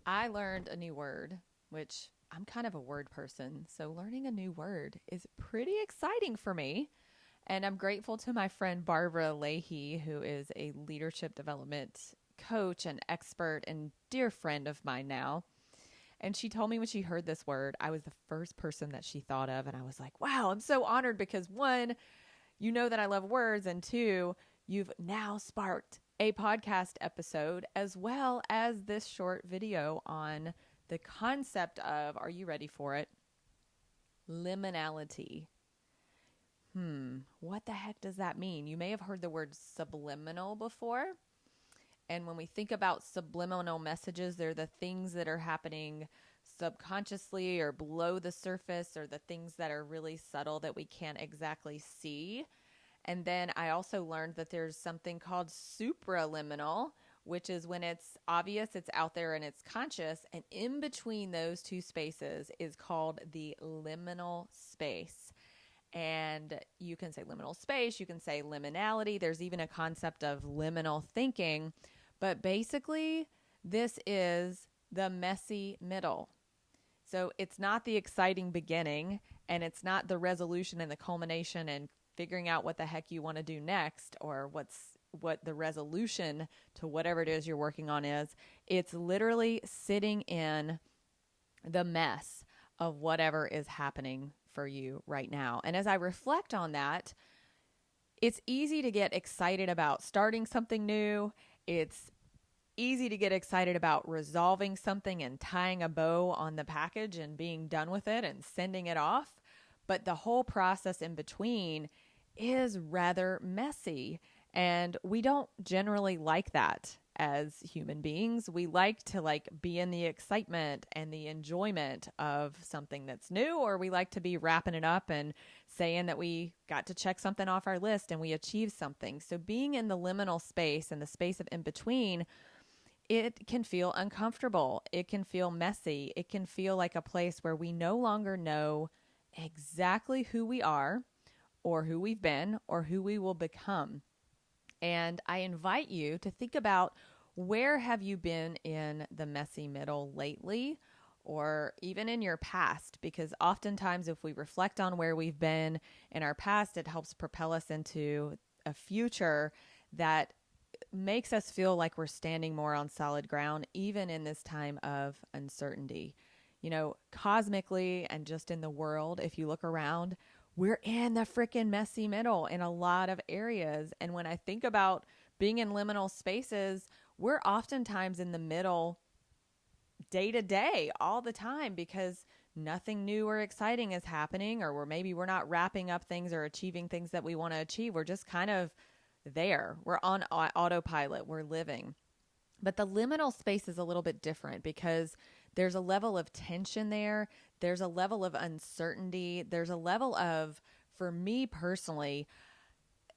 I learned a new word, which I'm kind of a word person. So learning a new word is pretty exciting for me. And I'm grateful to my friend Barbara Leahy, who is a leadership development coach and expert and dear friend of mine now. And she told me when she heard this word, I was the first person that she thought of. And I was like, wow, I'm so honored because one, you know that I love words. And two, you've now sparked a podcast episode as well as this short video on the concept of, are you ready for it? Liminality. What the heck does that mean? You may have heard the word subliminal before. And when we think about subliminal messages, they're the things that are happening subconsciously or below the surface, or the things that are really subtle that we can't exactly see. And then I also learned that there's something called supraliminal, which is when it's obvious, it's out there, and it's conscious. And in between those two spaces is called the liminal space. And you can say liminal space, you can say liminality. There's even a concept of liminal thinking. But basically, this is the messy middle. So it's not the exciting beginning, and it's not the resolution and the culmination and figuring out what the heck you want to do next, or what the resolution to whatever it is you're working on is. It's literally sitting in the mess of whatever is happening for you right now. And as I reflect on that, it's easy to get excited about starting something new. It's easy to get excited about resolving something and tying a bow on the package and being done with it and sending it off. But the whole process in between is rather messy. And we don't generally like that as human beings. We like to be in the excitement and the enjoyment of something that's new, or we like to be wrapping it up and saying that we got to check something off our list and we achieved something. So being in the liminal space and the space of in between, it can feel uncomfortable. It can feel messy. It can feel like a place where we no longer know exactly who we are, or who we've been, or who we will become. And I invite you to think about, where have you been in the messy middle lately, or even in your past? Because oftentimes if we reflect on where we've been in our past, it helps propel us into a future that makes us feel like we're standing more on solid ground, even in this time of uncertainty. You know, cosmically and just in the world, if you look around, we're in the freaking messy middle in a lot of areas. And when I think about being in liminal spaces, we're oftentimes in the middle day to day all the time, because nothing new or exciting is happening, or maybe we're not wrapping up things or achieving things that we want to achieve. We're just kind of there. We're on autopilot. We're living. But the liminal space is a little bit different, because there's a level of tension there. There's a level of uncertainty. There's a level of, for me personally,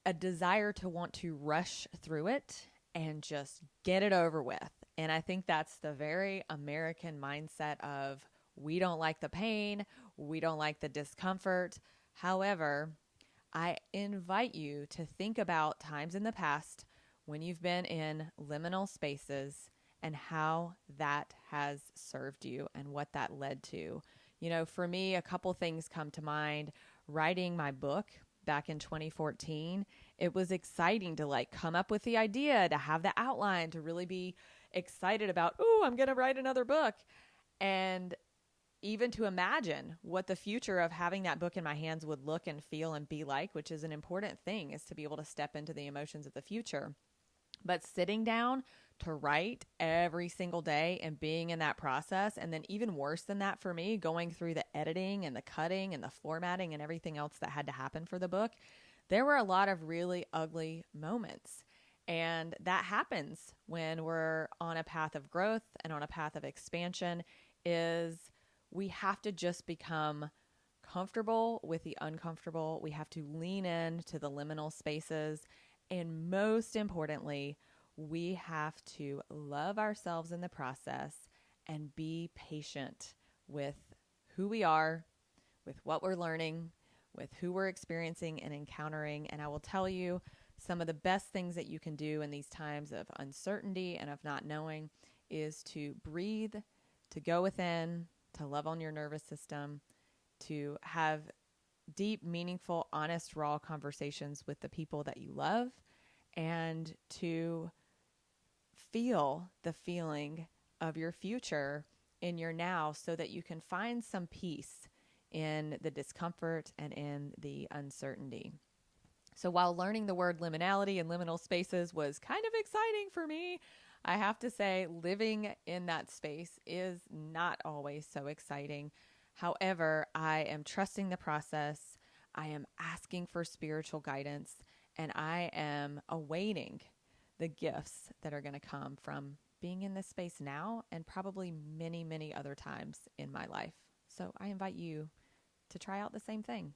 a desire to want to rush through it and just get it over with. And I think that's the very American mindset of, we don't like the pain, we don't like the discomfort. However, I invite you to think about times in the past when you've been in liminal spaces and how that has served you and what that led to. You know, for me, a couple things come to mind. Writing my book back in 2014, it was exciting to come up with the idea, to have the outline, to really be excited about, oh, I'm going to write another book. And even to imagine what the future of having that book in my hands would look and feel and be like, which is an important thing, is to be able to step into the emotions of the future. But sitting down to write every single day and being in that process, and then even worse than that for me, going through the editing and the cutting and the formatting and everything else that had to happen for the book, there were a lot of really ugly moments. And that happens when we're on a path of growth and on a path of expansion, is we have to just become comfortable with the uncomfortable. We have to lean in to the liminal spaces. And most importantly, we have to love ourselves in the process and be patient with who we are, with what we're learning, with who we're experiencing and encountering. And I will tell you, some of the best things that you can do in these times of uncertainty and of not knowing is to breathe, to go within, to love on your nervous system, to have deep, meaningful, honest, raw conversations with the people that you love, and to feel the feeling of your future in your now so that you can find some peace in the discomfort and in the uncertainty. So while learning the word liminality and liminal spaces was kind of exciting for me, I have to say living in that space is not always so exciting. However, I am trusting the process. I am asking for spiritual guidance, and I am awaiting the gifts that are going to come from being in this space now and probably many, many other times in my life. So I invite you to try out the same thing.